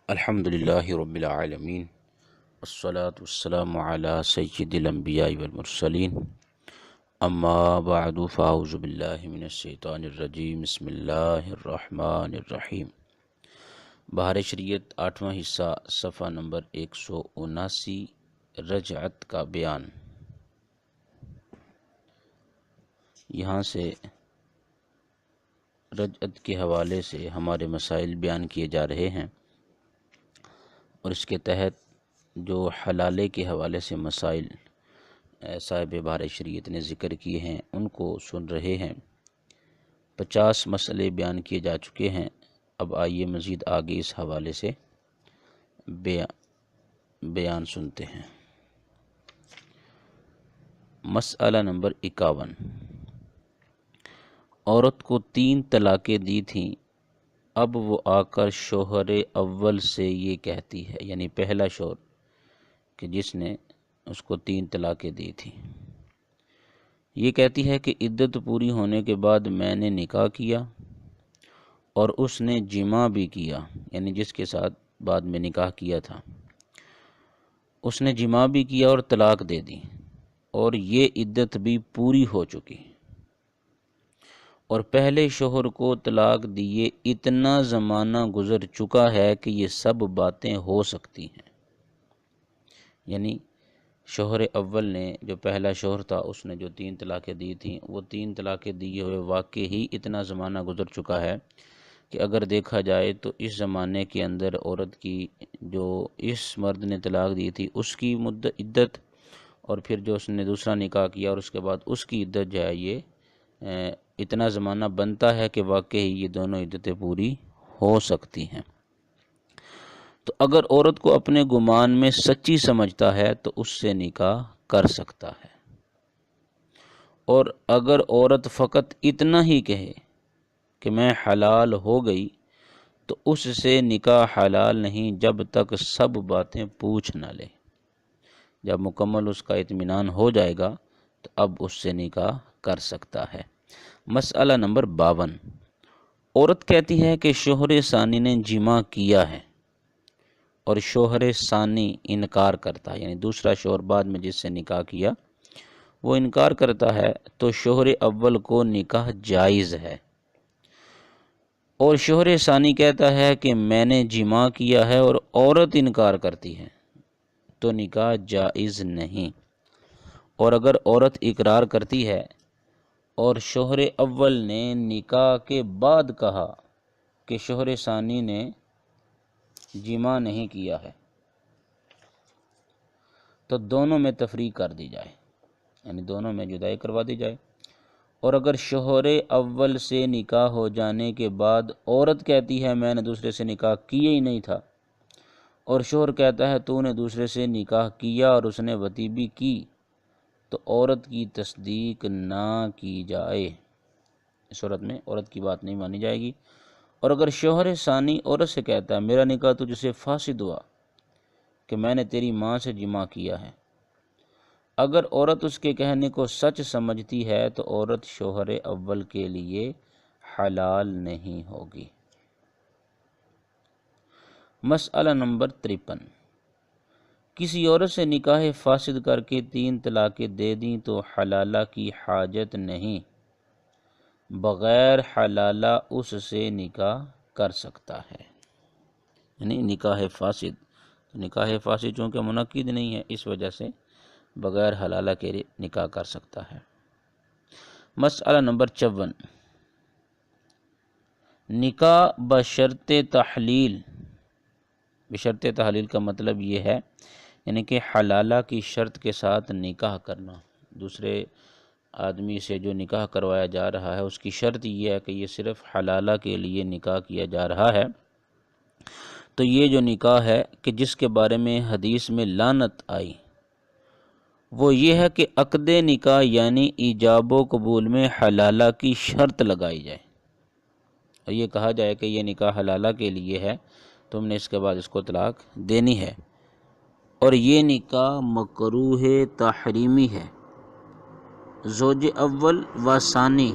الحمد للہ رب العالمین والصلاة والسلام علی سید الانبیاء والمرسلین اما بعد فاعوذ باللہ من الشیطان الرجیم بسم اللہ الرحمن الرحیم۔ بہار شریعت 8واں حصہ صفحہ نمبر 179 رجعت کا بیان۔ یہاں سے رجعت کے حوالے سے ہمارے مسائل بیان کیے جا رہے ہیں، اور اس کے تحت جو حلالے کے حوالے سے مسائل صاحب بہار شریعت نے ذکر کیے ہیں ان کو سن رہے ہیں۔ 50 مسئلے بیان کیے جا چکے ہیں۔ اب آئیے مزید آگے اس حوالے سے بیان سنتے ہیں۔ مسئلہ نمبر 51، عورت کو 3 طلاقیں دی تھیں، اب وہ آ کر شوہر اول سے یہ کہتی ہے، یعنی پہلا شوہر کہ جس نے اس کو 3 طلاقیں دی تھیں، یہ کہتی ہے کہ عدت پوری ہونے کے بعد میں نے نکاح کیا اور اس نے جماع بھی کیا، یعنی جس کے ساتھ بعد میں نکاح کیا تھا اس نے جماع بھی کیا اور طلاق دے دی، اور یہ عدت بھی پوری ہو چکی، اور پہلے شوہر کو طلاق دیے اتنا زمانہ گزر چکا ہے کہ یہ سب باتیں ہو سکتی ہیں۔ یعنی شوہر اول نے، جو پہلا شوہر تھا، اس نے جو 3 طلاقیں دی تھیں، وہ 3 طلاقیں دیے ہوئے واقع ہی اتنا زمانہ گزر چکا ہے کہ اگر دیکھا جائے تو اس زمانے کے اندر عورت کی جو اس مرد نے طلاق دی تھی اس کی عدت، اور پھر جو اس نے دوسرا نکاح کیا اور اس کے بعد اس کی عدت جو ہے، یہ اتنا زمانہ بنتا ہے کہ واقعی یہ دونوں عدتیں پوری ہو سکتی ہیں۔ تو اگر عورت کو اپنے گمان میں سچی سمجھتا ہے تو اس سے نکاح کر سکتا ہے، اور اگر عورت فقط اتنا ہی کہے کہ میں حلال ہو گئی تو اس سے نکاح حلال نہیں جب تک سب باتیں پوچھ نہ لے۔ جب مکمل اس کا اطمینان ہو جائے گا تو اب اس سے نکاح کر سکتا ہے۔ مسئلہ نمبر 52، عورت کہتی ہے کہ شوہر ثانی نے جماع کیا ہے اور شوہر ثانی انکار کرتا ہے، یعنی دوسرا شوہر بعد میں جس سے نکاح کیا وہ انکار کرتا ہے، تو شوہر اول کو نکاح جائز ہے، اور شوہر ثانی کہتا ہے کہ میں نے جماع کیا ہے اور عورت انکار کرتی ہے تو نکاح جائز نہیں۔ اور اگر عورت اقرار کرتی ہے اور شوہر اول نے نکاح کے بعد کہا کہ شوہر ثانی نے جماع نہیں کیا ہے تو دونوں میں تفریق کر دی جائے، یعنی دونوں میں جدائی کروا دی جائے۔ اور اگر شوہر اول سے نکاح ہو جانے کے بعد عورت کہتی ہے میں نے دوسرے سے نکاح کیا ہی نہیں تھا، اور شوہر کہتا ہے تو نے دوسرے سے نکاح کیا اور اس نے وطی بھی کی، تو عورت کی تصدیق نہ کی جائے، اس صورت میں عورت کی بات نہیں مانی جائے گی۔ اور اگر شوہر ثانی عورت سے کہتا ہے میرا نکاح تجھ سے فاسد ہوا کہ میں نے تیری ماں سے جماع کیا ہے، اگر عورت اس کے کہنے کو سچ سمجھتی ہے تو عورت شوہر اول کے لیے حلال نہیں ہوگی۔ مسئلہ نمبر 53، کسی عورت سے نکاح فاسد کر کے 3 طلاقیں دے دیں تو حلالہ کی حاجت نہیں، بغیر حلالہ اس سے نکاح کر سکتا ہے۔ یعنی نکاح فاسد چونکہ منعقد نہیں ہے، اس وجہ سے بغیر حلالہ کے نکاح کر سکتا ہے۔ مسئلہ نمبر 54، نکاح بشرط تحلیل۔ بشرط تحلیل کا مطلب یہ ہے، یعنی کہ حلالہ کی شرط کے ساتھ نکاح کرنا۔ دوسرے آدمی سے جو نکاح کروایا جا رہا ہے اس کی شرط یہ ہے کہ یہ صرف حلالہ کے لیے نکاح کیا جا رہا ہے، تو یہ جو نکاح ہے کہ جس کے بارے میں حدیث میں لعنت آئی وہ یہ ہے کہ عقد نکاح یعنی ایجاب و قبول میں حلالہ کی شرط لگائی جائے، اور یہ کہا جائے کہ یہ نکاح حلالہ کے لیے ہے، تم نے اس کے بعد اس کو طلاق دینی ہے، اور یہ نکاح مکروہ تحریمی ہے۔ زوج اول و ثانی،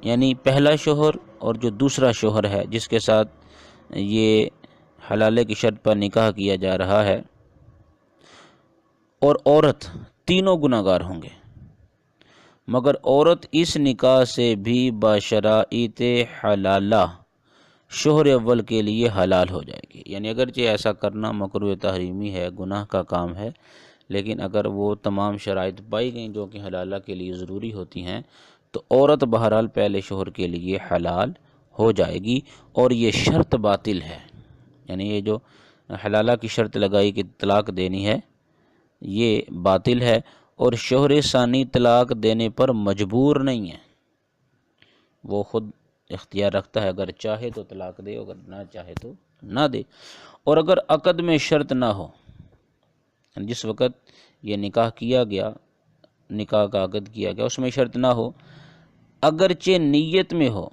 یعنی پہلا شوہر اور جو دوسرا شوہر ہے جس کے ساتھ یہ حلالے کی شرط پر نکاح کیا جا رہا ہے اور عورت، تینوں گناہگار ہوں گے، مگر عورت اس نکاح سے بھی بشرائط حلالہ شوہر اول کے لیے حلال ہو جائے گی۔ یعنی اگرچہ ایسا کرنا مکروہ تحریمی ہے، گناہ کا کام ہے، لیکن اگر وہ تمام شرائط پائی گئیں جو کہ حلالہ کے لیے ضروری ہوتی ہیں تو عورت بہرحال پہلے شوہر کے لیے حلال ہو جائے گی، اور یہ شرط باطل ہے۔ یعنی یہ جو حلالہ کی شرط لگائی کہ طلاق دینی ہے، یہ باطل ہے، اور شوہر ثانی طلاق دینے پر مجبور نہیں ہے، وہ خود اختیار رکھتا ہے، اگر چاہے تو طلاق دے، اگر نہ چاہے تو نہ دے۔ اور اگر عقد میں شرط نہ ہو، جس وقت یہ نکاح کیا گیا، نکاح کا عقد کیا گیا، اس میں شرط نہ ہو، اگرچہ نیت میں ہو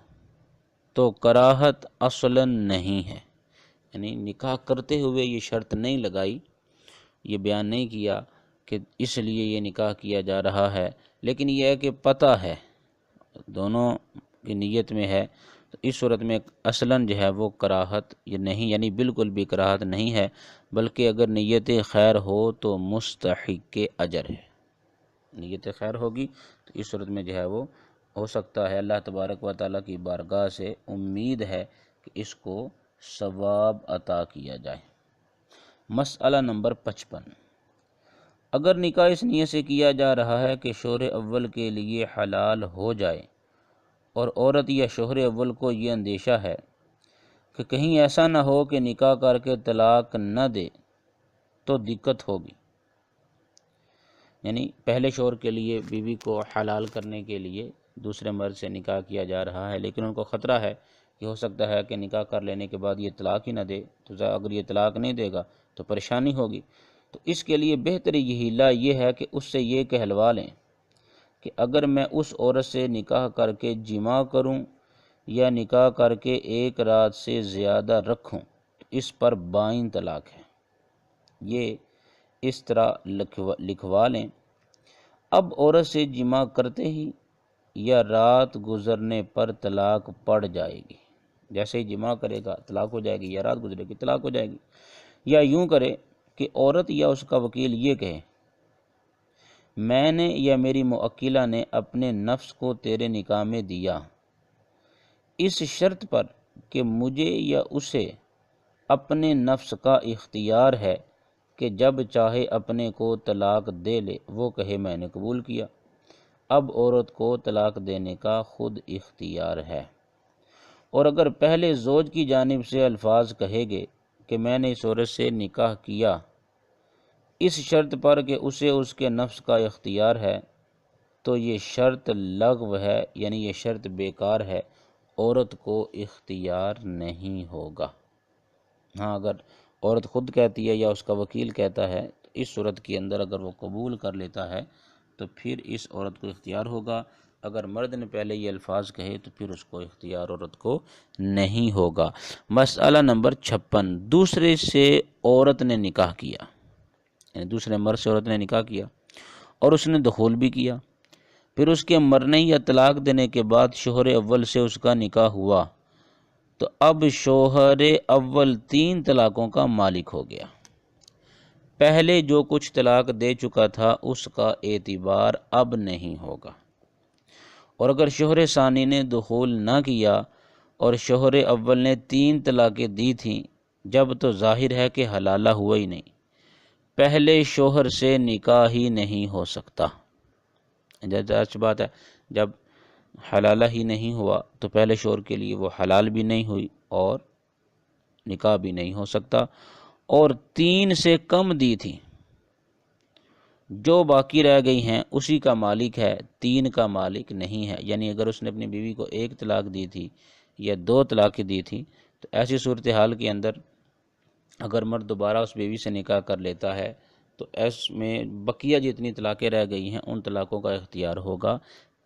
تو کراہت اصلاً نہیں ہے۔ یعنی نکاح کرتے ہوئے یہ شرط نہیں لگائی، یہ بیان نہیں کیا کہ اس لیے یہ نکاح کیا جا رہا ہے، لیکن یہ ہے کہ پتہ ہے، دونوں کی نیت میں ہے، تو اس صورت میں اصلاً جو ہے وہ کراہت یہ نہیں، یعنی بالکل بھی کراہت نہیں ہے، بلکہ اگر نیت خیر ہو تو مستحق اجر ہے۔ نیت خیر ہوگی تو اس صورت میں جو ہے وہ ہو سکتا ہے، اللہ تبارک و تعالیٰ کی بارگاہ سے امید ہے کہ اس کو ثواب عطا کیا جائے۔ مسئلہ نمبر 55، اگر نکاح اس نیت سے کیا جا رہا ہے کہ شوہر اول کے لیے حلال ہو جائے، اور عورت یا شوہر اول کو یہ اندیشہ ہے کہ کہیں ایسا نہ ہو کہ نکاح کر کے طلاق نہ دے تو دقت ہوگی۔ یعنی پہلے شوہر کے لیے بیوی کو حلال کرنے کے لیے دوسرے مرد سے نکاح کیا جا رہا ہے، لیکن ان کو خطرہ ہے کہ ہو سکتا ہے کہ نکاح کر لینے کے بعد یہ طلاق ہی نہ دے، تو اگر یہ طلاق نہیں دے گا تو پریشانی ہوگی۔ تو اس کے لیے بہتر یہ ہیلہ یہ ہے کہ اس سے یہ کہلوا لیں کہ اگر میں اس عورت سے نکاح کر کے جماع کروں یا نکاح کر کے ایک رات سے زیادہ رکھوں تو اس پر بائن طلاق ہے۔ یہ اس طرح لکھوا لیں۔ اب عورت سے جماع کرتے ہی یا رات گزرنے پر طلاق پڑ جائے گی، جیسے ہی جماع کرے گا طلاق ہو جائے گی، یا رات گزرے گی طلاق ہو جائے گی۔ یا یوں کرے کہ عورت یا اس کا وکیل یہ کہے، میں نے یا میری موکلہ نے اپنے نفس کو تیرے نکاح میں دیا، اس شرط پر کہ مجھے یا اسے اپنے نفس کا اختیار ہے کہ جب چاہے اپنے کو طلاق دے لے، وہ کہے میں نے قبول کیا۔ اب عورت کو طلاق دینے کا خود اختیار ہے، اور اگر پہلے زوج کی جانب سے الفاظ کہے گے کہ میں نے اس عورت سے نکاح کیا اس شرط پر کہ اسے اس کے نفس کا اختیار ہے، تو یہ شرط لغو ہے، یعنی یہ شرط بیکار ہے، عورت کو اختیار نہیں ہوگا۔ ہاں اگر عورت خود کہتی ہے یا اس کا وکیل کہتا ہے تو اس صورت کے اندر اگر وہ قبول کر لیتا ہے تو پھر اس عورت کو اختیار ہوگا، اگر مرد نے پہلے یہ الفاظ کہے تو پھر اس کو اختیار عورت کو نہیں ہوگا۔ مسئلہ نمبر 56، دوسرے سے عورت نے نکاح کیا، یعنی دوسرے مرد سے عورت نے نکاح کیا اور اس نے دخول بھی کیا، پھر اس کے مرنے یا طلاق دینے کے بعد شوہر اول سے اس کا نکاح ہوا، تو اب شوہر اول 3 طلاقوں کا مالک ہو گیا۔ پہلے جو کچھ طلاق دے چکا تھا اس کا اعتبار اب نہیں ہوگا، اور اگر شوہر ثانی نے دخول نہ کیا اور شوہر اول نے 3 طلاقیں دی تھیں، جب تو ظاہر ہے کہ حلالہ ہوا ہی نہیں، پہلے شوہر سے نکاح ہی نہیں ہو سکتا۔ جیسے بات ہے، جب حلالہ ہی نہیں ہوا تو پہلے شوہر کے لیے وہ حلال بھی نہیں ہوئی اور نکاح بھی نہیں ہو سکتا، اور 3 سے کم دی تھی، جو باقی رہ گئی ہیں اسی کا مالک ہے، 3 کا مالک نہیں ہے۔ یعنی اگر اس نے اپنی بیوی کو 1 طلاق دی تھی یا 2 طلاقیں دی تھی تو ایسی صورتحال کے اندر اگر مرد دوبارہ اس بیوی سے نکاح کر لیتا ہے تو اس میں بقیہ جتنی طلاقیں رہ گئی ہیں ان طلاقوں کا اختیار ہوگا،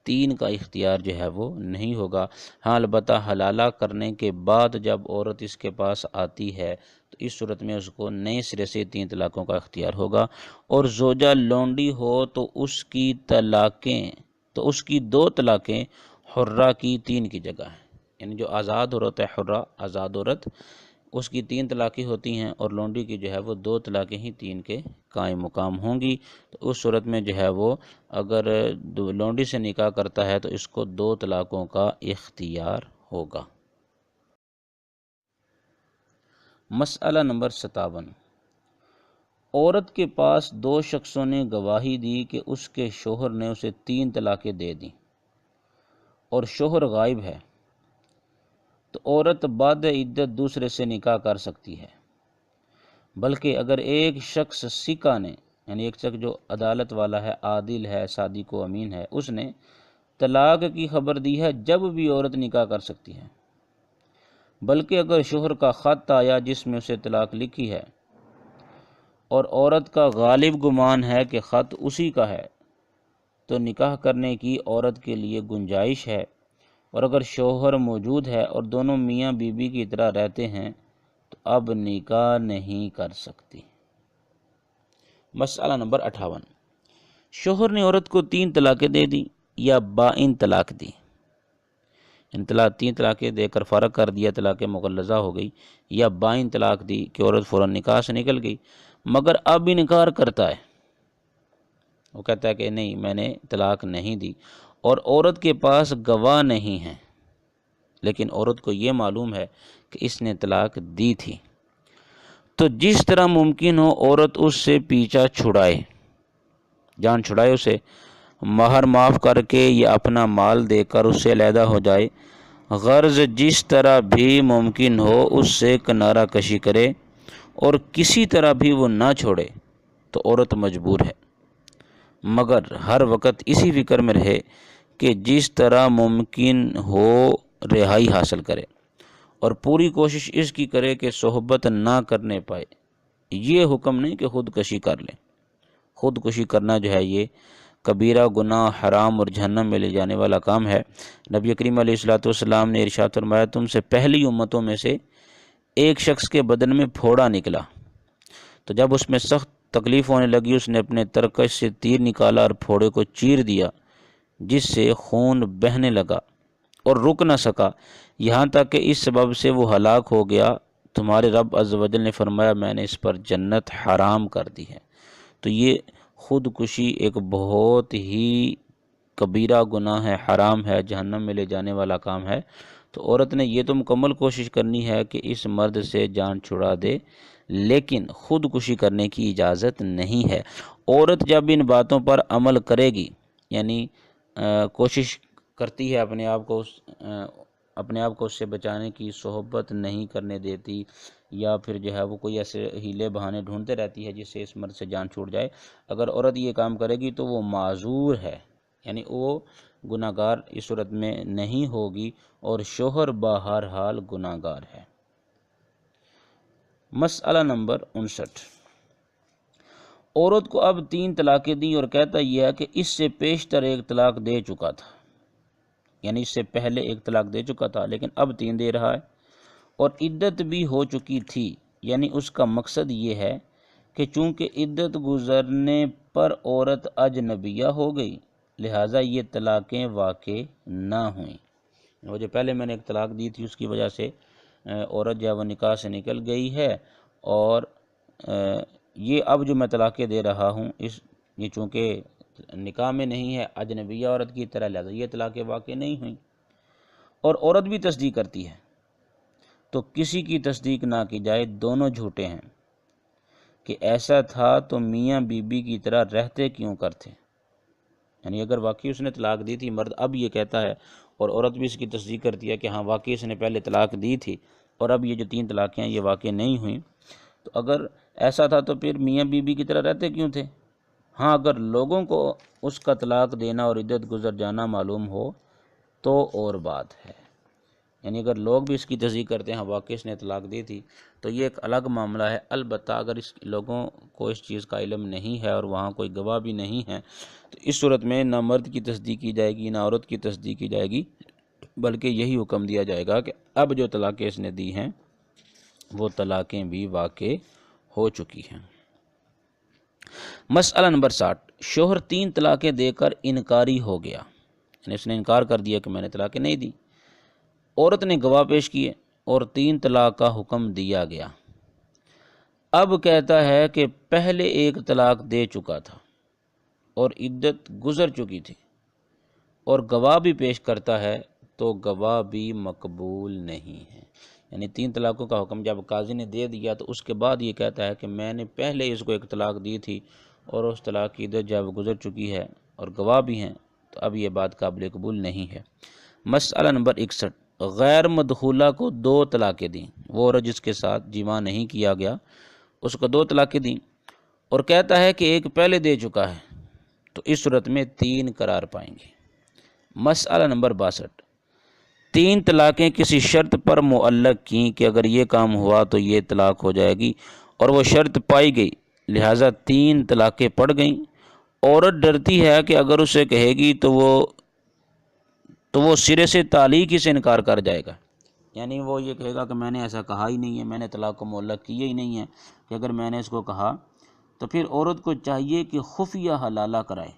3 کا اختیار جو ہے وہ نہیں ہوگا۔ ہاں البتہ حلالہ کرنے کے بعد جب عورت اس کے پاس آتی ہے تو اس صورت میں اس کو نئے سرے سے 3 طلاقوں کا اختیار ہوگا، اور زوجہ لونڈی ہو تو اس کی 2 طلاقیں حرہ کی 3 کی جگہ ہیں، یعنی جو آزاد عورت ہے، حرہ آزاد عورت، اس کی 3 طلاقیں ہوتی ہیں اور لونڈی کی جو ہے وہ 2 طلاقیں ہی 3 کے قائم مقام ہوں گی۔ تو اس صورت میں جو ہے وہ اگر لونڈی سے نکاح کرتا ہے تو اس کو 2 طلاقوں کا اختیار ہوگا۔ مسئلہ نمبر 57، عورت کے پاس 2 شخصوں نے گواہی دی کہ اس کے شوہر نے اسے 3 طلاقیں دے دیں اور شوہر غائب ہے، تو عورت بعد عدت دوسرے سے نکاح کر سکتی ہے، بلکہ اگر ایک شخص سکہ نے، یعنی ایک شخص جو عدالت والا ہے، عادل ہے، صادق و امین ہے، اس نے طلاق کی خبر دی ہے، جب بھی عورت نکاح کر سکتی ہے، بلکہ اگر شوہر کا خط آیا جس میں اسے طلاق لکھی ہے اور عورت کا غالب گمان ہے کہ خط اسی کا ہے، تو نکاح کرنے کی عورت کے لیے گنجائش ہے، اور اگر شوہر موجود ہے اور دونوں میاں بیوی کی طرح رہتے ہیں تو اب نکاح نہیں کر سکتی۔ مسئلہ نمبر 58، شوہر نے عورت کو 3 طلاقیں دے دی یا بائن طلاق دی، یعنی 3 طلاقیں دے کر فارغ کر دیا، طلاق مغلظہ ہو گئی، یا بائن طلاق دی کہ عورت فوراً نکاح سے نکل گئی، مگر اب انکار کرتا ہے، وہ کہتا ہے کہ نہیں میں نے طلاق نہیں دی، اور عورت کے پاس گواہ نہیں ہیں، لیکن عورت کو یہ معلوم ہے کہ اس نے طلاق دی تھی، تو جس طرح ممکن ہو عورت اس سے پیچھا چھڑائے، جان چھڑائے، اسے مہر معاف کر کے یا اپنا مال دے کر اس سے علیحدہ ہو جائے، غرض جس طرح بھی ممکن ہو اس سے کنارہ کشی کرے اور کسی طرح بھی وہ نہ چھوڑے، تو عورت مجبور ہے، مگر ہر وقت اسی فکر میں رہے کہ جس طرح ممکن ہو رہائی حاصل کرے، اور پوری کوشش اس کی کرے کہ صحبت نہ کرنے پائے۔ یہ حکم نہیں کہ خودکشی کر لیں، خودکشی کرنا جو ہے یہ کبیرہ گناہ، حرام اور جہنم میں لے جانے والا کام ہے۔ نبی کریم علیہ الصلوۃ والسلام نے ارشاد فرمایا، تم سے پہلی امتوں میں سے ایک شخص کے بدن میں پھوڑا نکلا، تو جب اس میں سخت تکلیف ہونے لگی اس نے اپنے ترکش سے تیر نکالا اور پھوڑے کو چیر دیا، جس سے خون بہنے لگا اور رک نہ سکا، یہاں تک کہ اس سبب سے وہ ہلاک ہو گیا۔ تمہارے رب عز و جل نے فرمایا میں نے اس پر جنت حرام کر دی ہے۔ تو یہ خودکشی ایک بہت ہی کبیرہ گناہ ہے، حرام ہے، جہنم میں لے جانے والا کام ہے۔ تو عورت نے یہ تو مکمل کوشش کرنی ہے کہ اس مرد سے جان چھڑا دے، لیکن خودکشی کرنے کی اجازت نہیں ہے۔ عورت جب ان باتوں پر عمل کرے گی، یعنی کوشش کرتی ہے اپنے آپ کو اس سے بچانے کی، صحبت نہیں کرنے دیتی، یا پھر جو ہے وہ کوئی ایسے ہیلے بہانے ڈھونڈتے رہتی ہے جس سے اس مرد سے جان چھوٹ جائے، اگر عورت یہ کام کرے گی تو وہ معذور ہے، یعنی وہ گناہ گار اس صورت میں نہیں ہوگی، اور شوہر بہرحال گناہ گار ہے۔ مسئلہ نمبر 59، عورت کو اب 3 طلاقیں دی اور کہتا یہ ہے کہ اس سے پیشتر ایک طلاق دے چکا تھا، یعنی اس سے پہلے ایک طلاق دے چکا تھا لیکن اب 3 دے رہا ہے، اور عدت بھی ہو چکی تھی، یعنی اس کا مقصد یہ ہے کہ چونکہ عدت گزرنے پر عورت اجنبیہ ہو گئی لہٰذا یہ طلاقیں واقع نہ ہوئیں۔ وہ جو پہلے میں نے ایک طلاق دی تھی اس کی وجہ سے عورت جو ہے وہ نکاح سے نکل گئی ہے، اور یہ اب جو میں طلاقیں دے رہا ہوں یہ چونکہ نکاح میں نہیں ہے، اجنبیہ عورت کی طرح، لہٰذا یہ طلاقیں واقع نہیں ہوئیں، اور عورت بھی تصدیق کرتی ہے، تو کسی کی تصدیق نہ کی جائے، دونوں جھوٹے ہیں کہ ایسا تھا تو میاں بی بی کی طرح رہتے کیوں کرتے، یعنی اگر واقعی اس نے طلاق دی تھی، مرد اب یہ کہتا ہے اور عورت بھی اس کی تصدیق کرتی ہے کہ ہاں واقعی اس نے پہلے طلاق دی تھی اور اب یہ جو 3 طلاقیں ہیں یہ واقع نہیں ہوئیں، تو اگر ایسا تھا تو پھر میاں بی بی کی طرح رہتے کیوں تھے؟ ہاں اگر لوگوں کو اس کا طلاق دینا اور عدت گزر جانا معلوم ہو تو اور بات ہے، یعنی اگر لوگ بھی اس کی تصدیق کرتے ہیں واقعی اس نے طلاق دی تھی تو یہ ایک الگ معاملہ ہے۔ البتہ اگر اس لوگوں کو اس چیز کا علم نہیں ہے اور وہاں کوئی گواہ بھی نہیں ہے تو اس صورت میں نہ مرد کی تصدیق کی جائے گی نہ عورت کی تصدیق کی جائے گی، بلکہ یہی حکم دیا جائے گا کہ اب جو طلاقیں اس نے دی ہیں وہ طلاقیں بھی واقع ہو چکی ہیں۔ مسئلہ نمبر 60، شوہر 3 طلاقیں دے کر انکاری ہو گیا، یعنی اس نے انکار کر دیا کہ میں نے طلاقیں نہیں دی، عورت نے گواہ پیش کیے اور 3 طلاق کا حکم دیا گیا۔ اب کہتا ہے کہ پہلے 1 طلاق دے چکا تھا اور عدت گزر چکی تھی اور گواہ بھی پیش کرتا ہے تو گواہ بھی مقبول نہیں ہے۔ یعنی 3 طلاقوں کا حکم جب قاضی نے دے دیا تو اس کے بعد یہ کہتا ہے کہ میں نے پہلے اس کو 1 طلاق دی تھی اور اس طلاق کی عدت جب گزر چکی ہے اور گواہ بھی ہیں تو اب یہ بات قابل قبول نہیں ہے۔ مسئلہ نمبر 61، غیر مدخولہ کو 2 طلاقیں دیں۔ وہ عورت جس کے ساتھ جماع نہیں کیا گیا اس کو 2 طلاقیں دیں اور کہتا ہے کہ 1 پہلے دے چکا ہے تو اس صورت میں 3 قرار پائیں گے۔ مسئلہ نمبر 62، 3 طلاقیں کسی شرط پر معلق کیں کہ اگر یہ کام ہوا تو یہ طلاق ہو جائے گی اور وہ شرط پائی گئی، لہٰذا 3 طلاقیں پڑ گئیں۔ عورت ڈرتی ہے کہ اگر اسے کہے گی تو وہ سرے سے تعلیق ہی سے انکار کر جائے گا، یعنی وہ یہ کہے گا کہ میں نے ایسا کہا ہی نہیں ہے، میں نے طلاق کو معلق کیا ہی نہیں ہے، کہ اگر میں نے اس کو کہا تو پھر عورت کو چاہیے کہ خفیہ حلالہ کرائے۔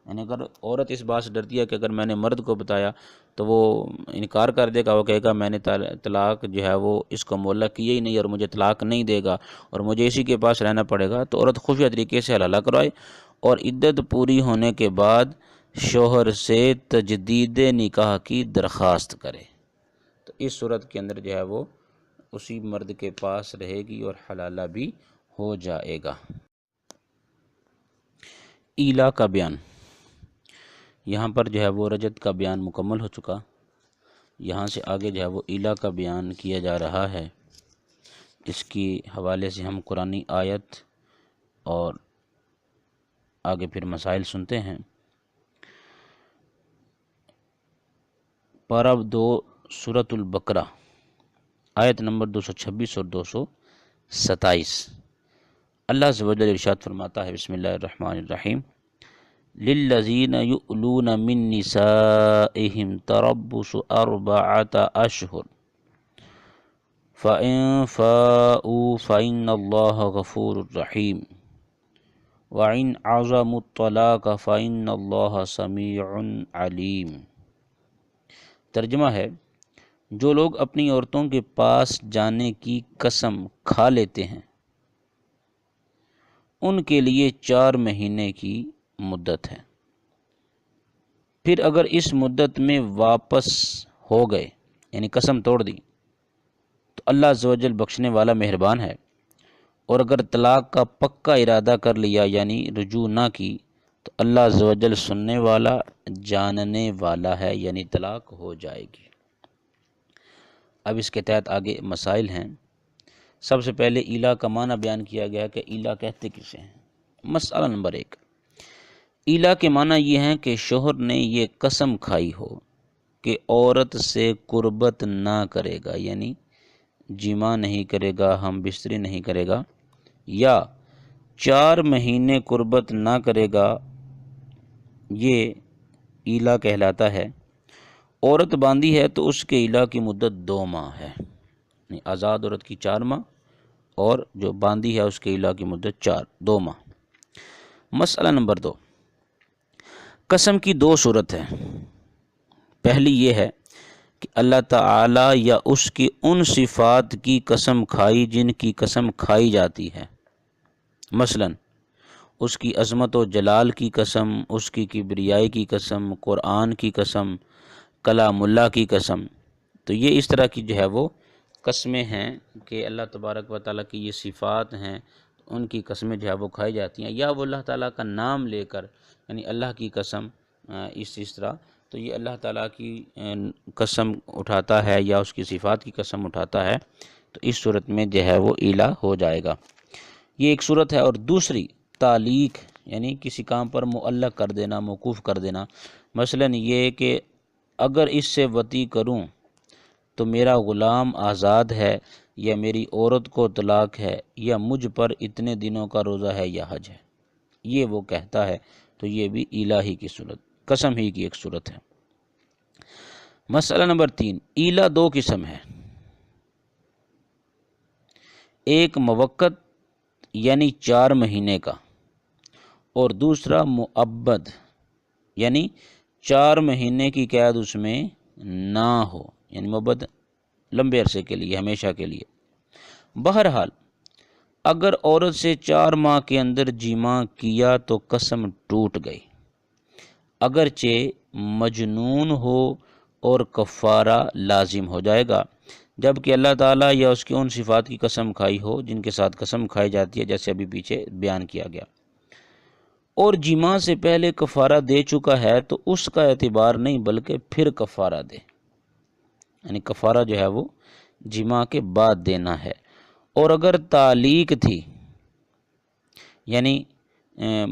یعنی اگر عورت اس بات سے ڈرتی ہے کہ اگر میں نے مرد کو بتایا تو وہ انکار کر دے گا، وہ کہے گا میں نے طلاق جو ہے وہ اس کو معلق کیا ہی نہیں اور مجھے طلاق نہیں دے گا اور مجھے اسی کے پاس رہنا پڑے گا، تو عورت خفیہ طریقے سے حلالہ کروائے اور عدت پوری ہونے کے بعد شوہر سے تجدید نکاح کی درخواست کرے، تو اس صورت کے اندر جو ہے وہ اسی مرد کے پاس رہے گی اور حلالہ بھی ہو جائے گا۔ ایلا کا بیان، یہاں پر جو ہے وہ رجعت کا بیان مکمل ہو چکا، یہاں سے آگے جو ہے وہ ایلا کا بیان کیا جا رہا ہے۔ اس کی حوالے سے ہم قرآنی آیت اور آگے پھر مسائل سنتے ہیں۔ پارہ 2 سورۃ البقرہ آیت نمبر 226 اور 227، اللہ عز و جل ارشاد فرماتا ہے، بسم اللہ الرحمن الرحیم، للذین یؤلون من نسائہم تربص 4 اشہر فإن فاؤوا فإن اللہ غفور رحیم وإن عزموا الطلاق فإن اللہ سمیع علیم۔ ترجمہ ہے، جو لوگ اپنی عورتوں کے پاس جانے کی قسم کھا لیتے ہیں ان کے لیے 4 مہینے کی مدت ہے، پھر اگر اس مدت میں واپس ہو گئے یعنی قسم توڑ دی تو اللہ عز و جل بخشنے والا مہربان ہے، اور اگر طلاق کا پکا ارادہ کر لیا یعنی رجوع نہ کی تو اللہ عز و جل سننے والا جاننے والا ہے، یعنی طلاق ہو جائے گی۔ اب اس کے تحت آگے مسائل ہیں۔ سب سے پہلے ایلا کا معنی بیان کیا گیا کہ ایلا کہتے کسے ہیں۔ مسئلہ نمبر 1، ایلا کے معنی یہ ہیں کہ شوہر نے یہ قسم کھائی ہو کہ عورت سے قربت نہ کرے گا، یعنی جماع نہیں کرے گا، ہم بستری نہیں کرے گا، یا 4 مہینے قربت نہ کرے گا، یہ ایلا کہلاتا ہے۔ عورت باندھی ہے تو اس کے ایلا کی مدت 2 ماہ ہے، یعنی آزاد عورت کی 4 ماہ اور جو باندھی ہے اس کے ایلا کی مدت 2 ماہ۔ مسئلہ نمبر 2، قسم کی 2 صورت ہے۔ پہلی یہ ہے کہ اللہ تعالی یا اس کی ان صفات کی قسم کھائی جن کی قسم کھائی جاتی ہے، مثلا اس کی عظمت و جلال کی قسم، اس کی کبریائی کی قسم، قرآن کی قسم، کلام اللہ کی قسم۔ تو یہ اس طرح کی جو ہے وہ قسمیں ہیں کہ اللہ تبارک و تعالیٰ کی یہ صفات ہیں، ان کی قسمیں جو ہے وہ کھائی جاتی ہیں، یا وہ اللہ تعالیٰ کا نام لے کر یعنی اللہ کی قسم اس طرح، تو یہ اللہ تعالیٰ کی قسم اٹھاتا ہے یا اس کی صفات کی قسم اٹھاتا ہے، تو اس صورت میں جو ہے وہ ایلا ہو جائے گا۔ یہ ایک صورت ہے۔ اور دوسری تعلیق، یعنی کسی کام پر معلق کر دینا، موقوف کر دینا، مثلا یہ کہ اگر اس سے وطی کروں تو میرا غلام آزاد ہے، یا میری عورت کو طلاق ہے، یا مجھ پر اتنے دنوں کا روزہ ہے یا حج ہے، یہ وہ کہتا ہے، تو یہ بھی ایلا ہی کی صورت، قسم ہی کی ایک صورت ہے۔ مسئلہ نمبر 3، ایلا 2 قسم ہے، ایک موقت یعنی 4 مہینے کا، اور دوسرا مؤبد یعنی 4 مہینے کی قید اس میں نہ ہو، یعنی مؤبد لمبے عرصے کے لیے، ہمیشہ کے لیے۔ بہرحال اگر عورت سے 4 ماہ کے اندر جماع کیا تو قسم ٹوٹ گئی، اگرچہ مجنون ہو اور کفارہ لازم ہو جائے گا، جبکہ اللہ تعالیٰ یا اس کے ان صفات کی قسم کھائی ہو جن کے ساتھ قسم کھائی جاتی ہے، جیسے ابھی پیچھے بیان کیا گیا، اور جماع سے پہلے کفارہ دے چکا ہے تو اس کا اعتبار نہیں بلکہ پھر کفارہ دے، یعنی کفارہ جو ہے وہ جماع کے بعد دینا ہے۔ اور اگر تعلیق تھی، یعنی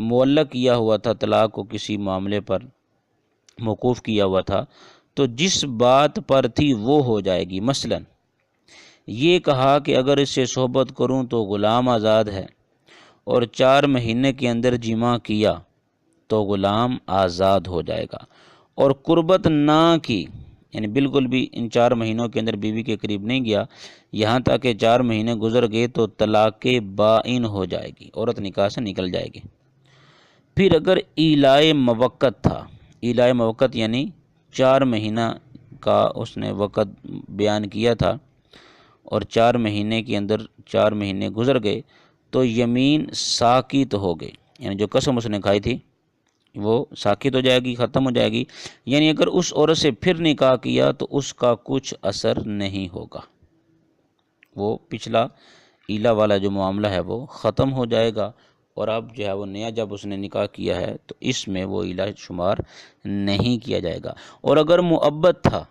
معلق کیا ہوا تھا طلاق کو، کسی معاملے پر موقوف کیا ہوا تھا، تو جس بات پر تھی وہ ہو جائے گی۔ مثلا یہ کہا کہ اگر اس سے صحبت کروں تو غلام آزاد ہے، اور 4 مہینے کے اندر جماع کیا تو غلام آزاد ہو جائے گا، اور قربت نہ کی، یعنی بالکل بھی ان 4 مہینوں کے اندر بیوی کے قریب نہیں گیا، یہاں تک کہ 4 مہینے گزر گئے تو طلاق بائن ہو جائے گی، عورت نکاح سے نکل جائے گی۔ پھر اگر ایلائے موقت تھا، ایلائے موقت یعنی 4 مہینہ کا اس نے وقت بیان کیا تھا اور 4 مہینے کے اندر 4 مہینے گزر گئے تو یمین ساقط ہو گئی، یعنی جو قسم اس نے کھائی تھی وہ ساقط ہو جائے گی، ختم ہو جائے گی۔ یعنی اگر اس عورت سے پھر نکاح کیا تو اس کا کچھ اثر نہیں ہوگا، وہ پچھلا ایلا والا جو معاملہ ہے وہ ختم ہو جائے گا، اور اب جو ہے وہ نیا جب اس نے نکاح کیا ہے تو اس میں وہ ایلا شمار نہیں کیا جائے گا۔ اور اگر مؤبد تھا،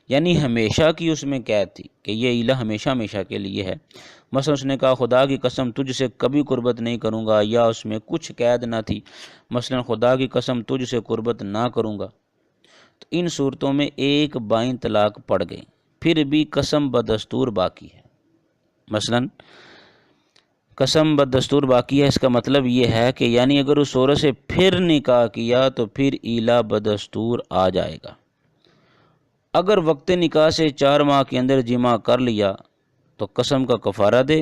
یعنی ہمیشہ کی اس میں قید تھی کہ یہ ایلا ہمیشہ ہمیشہ کے لیے ہے، مثلا اس نے کہا خدا کی قسم تجھ سے کبھی قربت نہیں کروں گا، یا اس میں کچھ قید نہ تھی، مثلا خدا کی قسم تجھ سے قربت نہ کروں گا، تو ان صورتوں میں ایک بائن طلاق پڑ گئی، پھر بھی قسم بدستور باقی ہے۔ مثلا قسم بدستور باقی ہے، اس کا مطلب یہ ہے کہ یعنی اگر اس عورت سے پھر نکاح کیا تو پھر ایلا بدستور آ جائے گا۔ اگر وقت نکاح سے 4 ماہ کے اندر جماع کر لیا تو قسم کا کفارہ دے،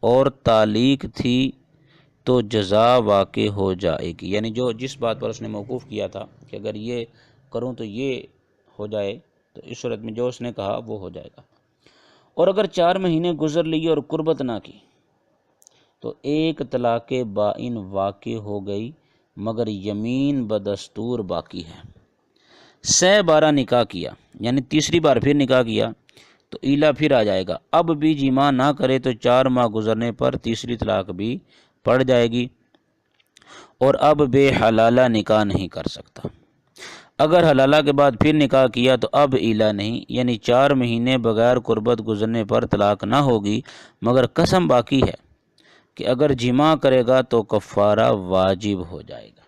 اور تعلیق تھی تو جزا واقع ہو جائے گی، یعنی جس بات پر اس نے موقوف کیا تھا کہ اگر یہ کروں تو یہ ہو جائے، تو اس صورت میں جو اس نے کہا وہ ہو جائے گا۔ اور اگر 4 مہینے گزر لیے اور قربت نہ کی تو ایک طلاق بائن واقع ہو گئی، مگر یمین بدستور باقی ہے۔ 12 نکاح کیا، یعنی تیسری بار پھر نکاح کیا تو ایلا پھر آ جائے گا، اب بھی جماع نہ کرے تو 4 ماہ گزرنے پر تیسری طلاق بھی پڑ جائے گی، اور اب بے حلالہ نکاح نہیں کر سکتا۔ اگر حلالہ کے بعد پھر نکاح کیا تو اب ایلا نہیں، یعنی 4 مہینے بغیر قربت گزرنے پر طلاق نہ ہوگی، مگر قسم باقی ہے کہ اگر جماع کرے گا تو کفارہ واجب ہو جائے گا۔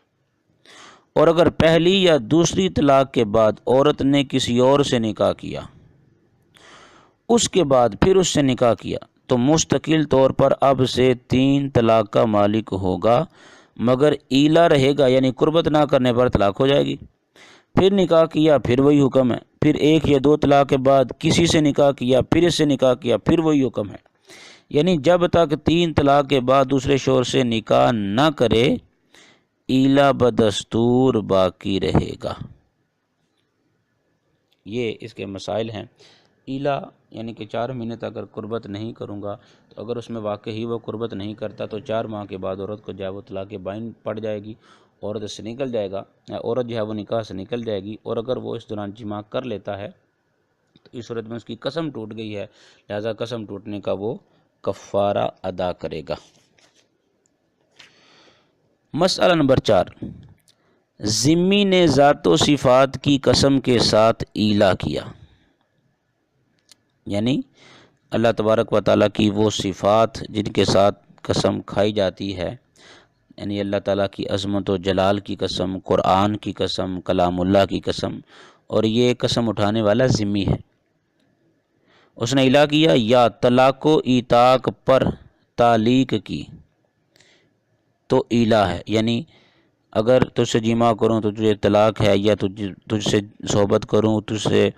اور اگر پہلی یا دوسری طلاق کے بعد عورت نے کسی اور سے نکاح کیا، اس کے بعد پھر اس سے نکاح کیا، تو مستقل طور پر اب سے 3 طلاق کا مالک ہوگا، مگر ایلا رہے گا، یعنی قربت نہ کرنے پر طلاق ہو جائے گی۔ پھر نکاح کیا پھر وہی حکم ہے، پھر 1 یا 2 طلاق کے بعد کسی سے نکاح کیا، پھر اس سے نکاح کیا، پھر وہی حکم ہے، یعنی جب تک 3 طلاق کے بعد دوسرے شوہر سے نکاح نہ کرے ایلا بدستور باقی رہے گا۔ یہ اس کے مسائل ہیں۔ ایلا یعنی کہ 4 مہینے تک اگر قربت نہیں کروں گا تو اگر اس میں واقعی وہ قربت نہیں کرتا تو 4 ماہ کے بعد عورت کو جو ہے وہ طلاق بائن پڑ جائے گی، عورت سے نکل جائے گا، عورت جو ہے وہ نکاح سے نکل جائے گی، اور اگر وہ اس دوران جماع کر لیتا ہے تو اس صورت میں اس کی قسم ٹوٹ گئی ہے، لہذا قسم ٹوٹنے کا وہ کفارہ ادا کرے گا۔ مسئلہ نمبر 4، ذمی نے ذات و صفات کی قسم کے ساتھ ایلا کیا، یعنی اللہ تبارک و تعالیٰ کی وہ صفات جن کے ساتھ قسم کھائی جاتی ہے، یعنی اللہ تعالیٰ کی عظمت و جلال کی قسم، قرآن کی قسم، کلام اللہ کی قسم، اور یہ قسم اٹھانے والا ذمی ہے۔ اس نے ایلا کیا یا طلاق و ایطاق پر تعلیق کی تو ایلا ہے، یعنی اگر تجھ سے جماع کروں تو تجھے طلاق ہے، یا تجھ سے صحبت کروں، تجھ سے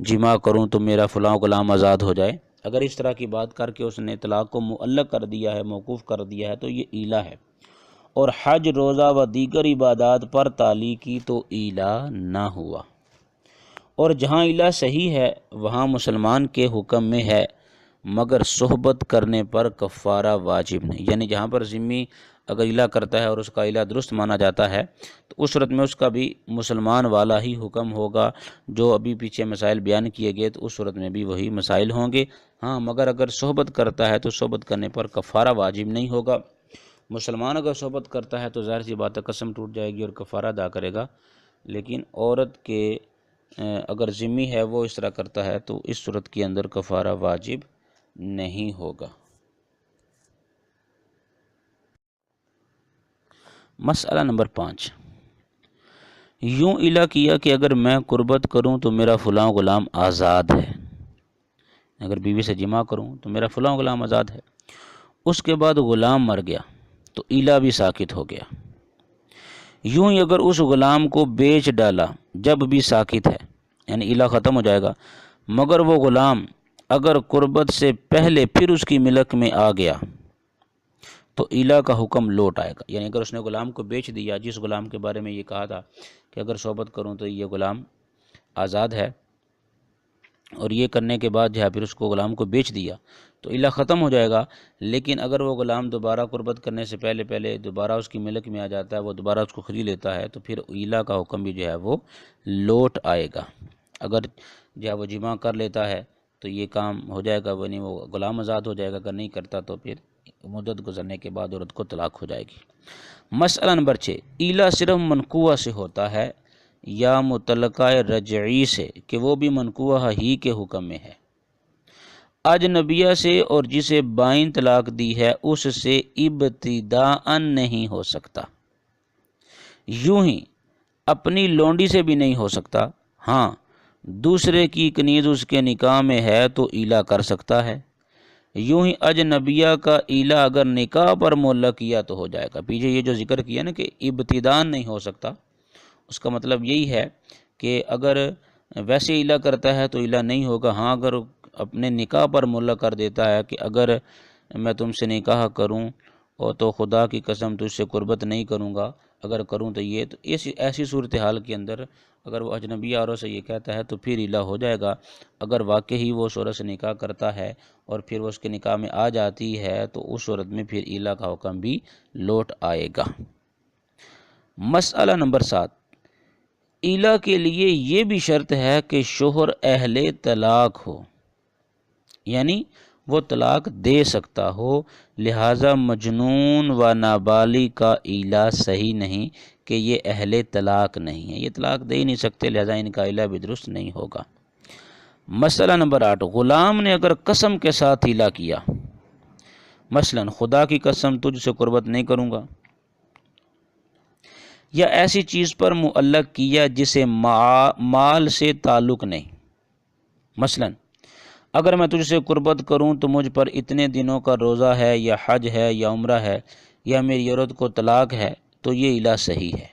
جماع کروں تو میرا فلاں غلام آزاد ہو جائے، اگر اس طرح کی بات کر کے اس نے طلاق کو معلق کر دیا ہے، موقوف کر دیا ہے، تو یہ ایلا ہے۔ اور حج، روزہ و دیگر عبادات پر تعلیق کی تو ایلا نہ ہوا۔ اور جہاں الا صحیح ہے وہاں مسلمان کے حکم میں ہے، مگر صحبت کرنے پر کفارہ واجب نہیں۔ یعنی جہاں پر ذمی اگر الا کرتا ہے اور اس کا الا درست مانا جاتا ہے تو اس صورت میں اس کا بھی مسلمان والا ہی حکم ہوگا، جو ابھی پیچھے مسائل بیان کیے گئے تو اس صورت میں بھی وہی مسائل ہوں گے۔ ہاں مگر اگر صحبت کرتا ہے تو صحبت کرنے پر کفارہ واجب نہیں ہوگا۔ مسلمان اگر صحبت کرتا ہے تو ظاہر سی بات ہے قسم ٹوٹ جائے گی اور کفارہ ادا کرے گا، لیکن عورت کے اگر ذمی ہے وہ اس طرح کرتا ہے تو اس صورت کے اندر کفارہ واجب نہیں ہوگا۔ مسئلہ نمبر 5، یوں الا کیا کہ اگر میں قربت کروں تو میرا فلاں غلام آزاد ہے۔ اگر بیوی سے جمع کروں تو میرا فلاں غلام آزاد ہے، اس کے بعد غلام مر گیا تو الا بھی ساقط ہو گیا۔ یوں ہی اگر اس غلام کو بیچ ڈالا جب بھی ساقط ہے، یعنی الا ختم ہو جائے گا، مگر وہ غلام اگر قربت سے پہلے پھر اس کی ملک میں آ گیا تو الا کا حکم لوٹ آئے گا۔ یعنی اگر اس نے غلام کو بیچ دیا، جس غلام کے بارے میں یہ کہا تھا کہ اگر صحبت کروں تو یہ غلام آزاد ہے، اور یہ کرنے کے بعد جو ہے پھر اس کو غلام کو بیچ دیا تو الا ختم ہو جائے گا۔ لیکن اگر وہ غلام دوبارہ قربت کرنے سے پہلے دوبارہ اس کی ملک میں آ جاتا ہے، وہ دوبارہ اس کو خرید لیتا ہے، تو پھر الا کا حکم بھی جو ہے وہ لوٹ آئے گا۔ اگر جو ہے وہ جمع کر لیتا ہے تو یہ کام ہو جائے گا، وہ غلام آزاد ہو جائے گا، اگر نہیں کرتا تو پھر مدت گزرنے کے بعد عورت کو طلاق ہو جائے گی۔ مسئلہ نمبر 6، الا صرف منقوہ سے ہوتا ہے یا متعلقہ رجعی سے کہ وہ بھی منقوہ ہی کے حکم میں ہے؟ اجنبیہ سے اور جسے بائن طلاق دی ہے اس سے ابتداءً نہیں ہو سکتا، یوں ہی اپنی لونڈی سے بھی نہیں ہو سکتا۔ ہاں دوسرے کی کنیز اس کے نکاح میں ہے تو الا کر سکتا ہے۔ یوں ہی اجنبیہ کا الا اگر نکاح پر معلق کیا تو ہو جائے گا۔ پیچھے یہ جو ذکر کیا نا کہ ابتداءً نہیں ہو سکتا، اس کا مطلب یہی ہے کہ اگر ویسے الا کرتا ہے تو الا نہیں ہوگا۔ ہاں اگر اپنے نکاح پر معلق کر دیتا ہے کہ اگر میں تم سے نکاح کروں اور تو خدا کی قسم تجھ سے قربت نہیں کروں گا، اگر کروں تو یہ، تو ایسی صورتحال کے اندر اگر وہ اجنبی عورت سے یہ کہتا ہے تو پھر الا ہو جائے گا۔ اگر واقعی وہ اس عورت سے نکاح کرتا ہے اور پھر وہ اس کے نکاح میں آ جاتی ہے تو اس صورت میں پھر الا کا حکم بھی لوٹ آئے گا۔ مسئلہ نمبر 7، الا کے لیے یہ بھی شرط ہے کہ شوہر اہل طلاق ہو، یعنی وہ طلاق دے سکتا ہو، لہٰذا مجنون و نابالغ کا الا صحیح نہیں کہ یہ اہل طلاق نہیں ہے، یہ طلاق دے ہی نہیں سکتے، لہٰذا ان کا الا بھی درست نہیں ہوگا۔ مسئلہ نمبر 8، غلام نے اگر قسم کے ساتھ الا کیا، مثلا خدا کی قسم تجھ سے قربت نہیں کروں گا، یا ایسی چیز پر معلق کیا جسے مال سے تعلق نہیں، مثلا اگر میں تجھ سے قربت کروں تو مجھ پر اتنے دنوں کا روزہ ہے یا حج ہے یا عمرہ ہے یا میری عورت کو طلاق ہے، تو یہ الا صحیح ہے۔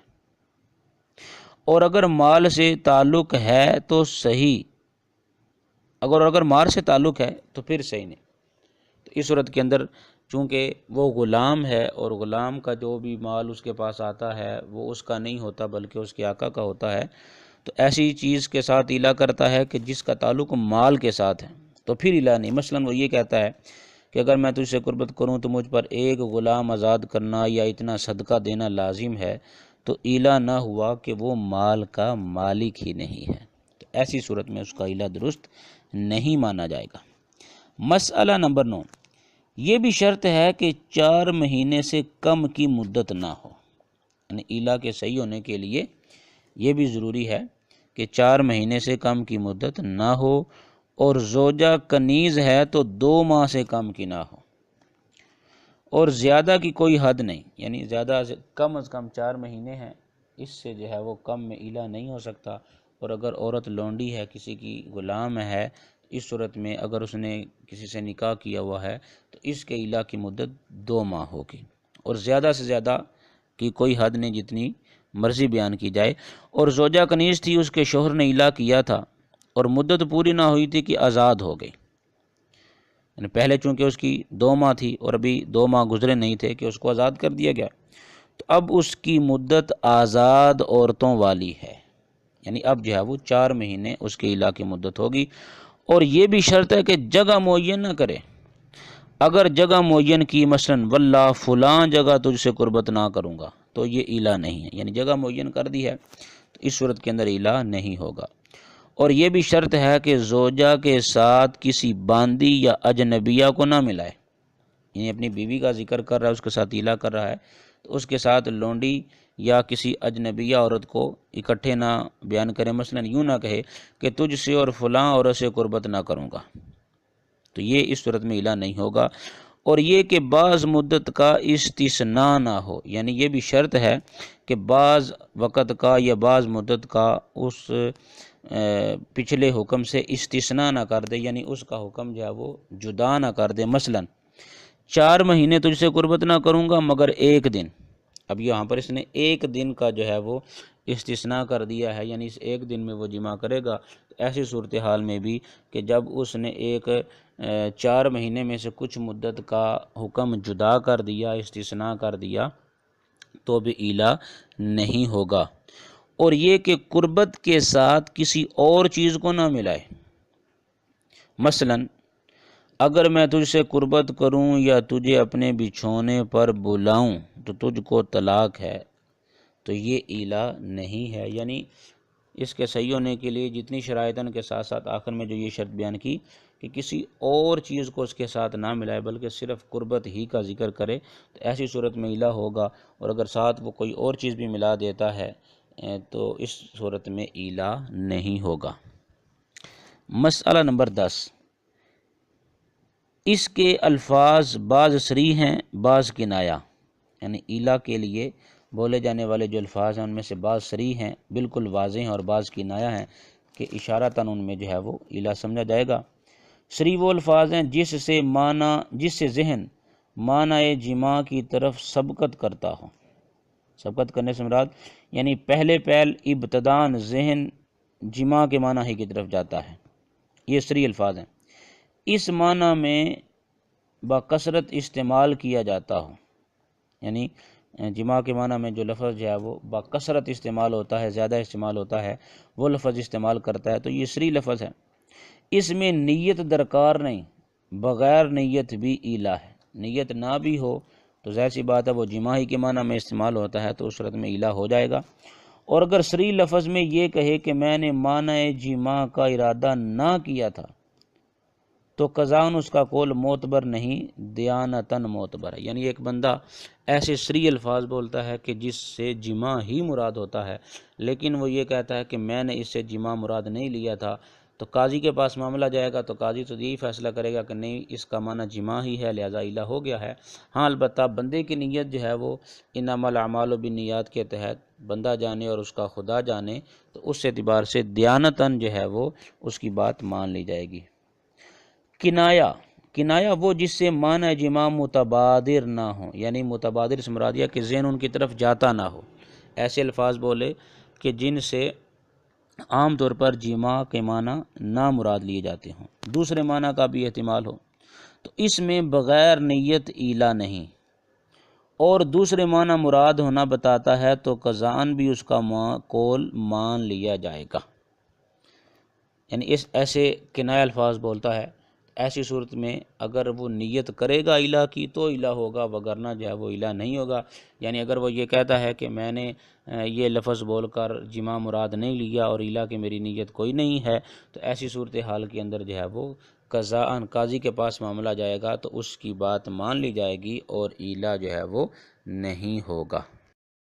اور اگر مال سے تعلق ہے تو صحیح، اگر مال سے تعلق ہے تو پھر صحیح نہیں۔ تو اس صورت کے اندر چونکہ وہ غلام ہے اور غلام کا جو بھی مال اس کے پاس آتا ہے وہ اس کا نہیں ہوتا بلکہ اس کے آقا کا ہوتا ہے، تو ایسی چیز کے ساتھ الا کرتا ہے کہ جس کا تعلق مال کے ساتھ ہے تو پھر الا نہیں۔ مثلا وہ یہ کہتا ہے کہ اگر میں تجھ سے قربت کروں تو مجھ پر ایک غلام آزاد کرنا یا اتنا صدقہ دینا لازم ہے، تو الا نہ ہوا کہ وہ مال کا مالک ہی نہیں ہے، تو ایسی صورت میں اس کا الا درست نہیں مانا جائے گا۔ مسئلہ نمبر 9، یہ بھی شرط ہے کہ 4 مہینے سے کم کی مدت نہ ہو، یعنی الا کے صحیح ہونے کے لیے یہ بھی ضروری ہے کہ 4 مہینے سے کم کی مدت نہ ہو، اور زوجہ کنیز ہے تو 2 ماہ سے کم کی نہ ہو، اور زیادہ کی کوئی حد نہیں، یعنی زیادہ سے کم از کم 4 مہینے ہیں، اس سے جو ہے وہ کم میں الا نہیں ہو سکتا۔ اور اگر عورت لونڈی ہے، کسی کی غلام ہے، اس صورت میں اگر اس نے کسی سے نکاح کیا ہوا ہے تو اس کے الا کی مدت 2 ماہ ہوگی، اور زیادہ سے زیادہ کی کوئی حد نہیں، جتنی مرضی بیان کی جائے۔ اور زوجہ کنیز تھی، اس کے شوہر نے الا کیا تھا اور مدت پوری نہ ہوئی تھی کہ آزاد ہو گئی، یعنی پہلے چونکہ اس کی 2 ماہ تھی اور ابھی 2 ماہ گزرے نہیں تھے کہ اس کو آزاد کر دیا گیا، تو اب اس کی مدت آزاد عورتوں والی ہے، یعنی اب جو ہے وہ 4 مہینے اس کے ایلا کی مدت ہوگی، اور یہ بھی شرط ہے کہ جگہ معین نہ کرے۔ اگر جگہ معین کی، مثلا واللہ فلاں جگہ تجھ سے قربت نہ کروں گا، تو یہ ایلا نہیں ہے، یعنی جگہ معین کر دی ہے تو اس صورت کے اندر ایلا نہیں ہوگا۔ اور یہ بھی شرط ہے کہ زوجہ کے ساتھ کسی باندی یا اجنبیہ کو نہ ملائے، یعنی اپنی بیوی کا ذکر کر رہا ہے، اس کے ساتھ ایلا کر رہا ہے، تو اس کے ساتھ لونڈی یا کسی اجنبیہ عورت کو اکٹھے نہ بیان کرے، مثلا یوں نہ کہے کہ تجھ سے اور فلاں عورت سے قربت نہ کروں گا، تو یہ اس صورت میں ایلا نہیں ہوگا۔ اور یہ کہ بعض مدت کا استثناء نہ ہو، یعنی یہ بھی شرط ہے کہ بعض وقت کا یا بعض مدت کا اس پچھلے حکم سے استثناء نہ کر دے، یعنی اس کا حکم جو ہے وہ جدا نہ کر دے۔ مثلا 4 مہینے تجھ سے قربت نہ کروں گا مگر 1 دن، اب یہاں پر اس نے 1 دن کا جو ہے وہ استثناء کر دیا ہے، یعنی اس 1 دن میں وہ جمع کرے گا۔ ایسی صورتحال میں بھی کہ جب اس نے 4 مہینے میں سے کچھ مدت کا حکم جدا کر دیا، استثناء کر دیا، تو بھی ایلا نہیں ہوگا۔ اور یہ کہ قربت کے ساتھ کسی اور چیز کو نہ ملائے، مثلا اگر میں تجھ سے قربت کروں یا تجھے اپنے بچھونے پر بلاؤں تو تجھ کو طلاق ہے، تو یہ ایلا نہیں ہے۔ یعنی اس کے صحیح ہونے کے لیے جتنی شرائطن کے ساتھ ساتھ آخر میں جو یہ شرط بیان کی کہ کسی اور چیز کو اس کے ساتھ نہ ملائے بلکہ صرف قربت ہی کا ذکر کرے، تو ایسی صورت میں ایلا ہوگا۔ اور اگر ساتھ وہ کوئی اور چیز بھی ملا دیتا ہے تو اس صورت میں ایلا نہیں ہوگا۔ مسئلہ نمبر 10، اس کے الفاظ بعض صریح ہیں بعض کنایا، یعنی ایلا کے لیے بولے جانے والے جو الفاظ ہیں ان میں سے بعض صریح ہیں، بالکل واضح ہیں، اور بعض کنایا ہیں کہ اشارتاً ان میں جو ہے وہ ایلا سمجھا جائے گا۔ صریح وہ الفاظ ہیں جس سے ذہن معنی جماع کی طرف سبقت کرتا ہو۔ سبقت کرنے سے مراد یعنی پہلے ابتداً ذہن جماع کے معنی ہی کی طرف جاتا ہے، یہ صریح الفاظ ہیں۔ اس معنی میں بکثرت استعمال کیا جاتا ہو، یعنی جماع کے معنی میں جو لفظ جو ہے وہ بکثرت استعمال ہوتا ہے، زیادہ استعمال ہوتا ہے، وہ لفظ استعمال کرتا ہے، تو یہ صریح لفظ ہے۔ اس میں نیت درکار نہیں، بغیر نیت بھی ایلا ہے، نیت نہ بھی ہو تو ظاہر سی بات ہے وہ جماع ہی کے معنی میں استعمال ہوتا ہے، تو اس صورت میں ایلا ہو جائے گا۔ اور اگر صریح لفظ میں یہ کہے کہ میں نے معنی جماع کا ارادہ نہ کیا تھا، تو قضاً اس کا قول معتبر نہیں، دیانتاً معتبر ہے۔ یعنی ایک بندہ ایسے صریح الفاظ بولتا ہے کہ جس سے جماع ہی مراد ہوتا ہے، لیکن وہ یہ کہتا ہے کہ میں نے اس سے جماع مراد نہیں لیا تھا، تو قاضی کے پاس معاملہ جائے گا تو قاضی تو یہی فیصلہ کرے گا کہ نہیں، اس کا معنی جماع ہی ہے، لہذا ایلا ہو گیا ہے۔ ہاں البتہ بندے کی نیت جو ہے وہ انما الاعمال بالنیات کے تحت بندہ جانے اور اس کا خدا جانے، تو اس اعتبار سے دیانتاً جو ہے وہ اس کی بات مان لی جائے گی۔ کنایا وہ جس سے معنی جماع متبادر نہ ہو، یعنی متبادر سے مراد یہ کہ ذہن ان کی طرف جاتا نہ ہو، ایسے الفاظ بولے کہ جن سے عام طور پر جماع کے معنی نہ مراد لیے جاتے ہوں، دوسرے معنی کا بھی احتمال ہو، تو اس میں بغیر نیت ایلا نہیں، اور دوسرے معنی مراد ہونا بتاتا ہے تو قضاً بھی اس کا قول مان لیا جائے گا۔ یعنی ایسے کنایہ الفاظ بولتا ہے، ایسی صورت میں اگر وہ نیت کرے گا ایلا کی تو ایلا ہوگا، وگرنہ جو ہے وہ ایلا نہیں ہوگا۔ یعنی اگر وہ یہ کہتا ہے کہ میں نے یہ لفظ بول کر جماع مراد نہیں لیا اور ایلا کی میری نیت کوئی نہیں ہے، تو ایسی صورتحال کے اندر جو ہے وہ قاضی کے پاس معاملہ جائے گا تو اس کی بات مان لی جائے گی اور ایلا جو ہے وہ نہیں ہوگا۔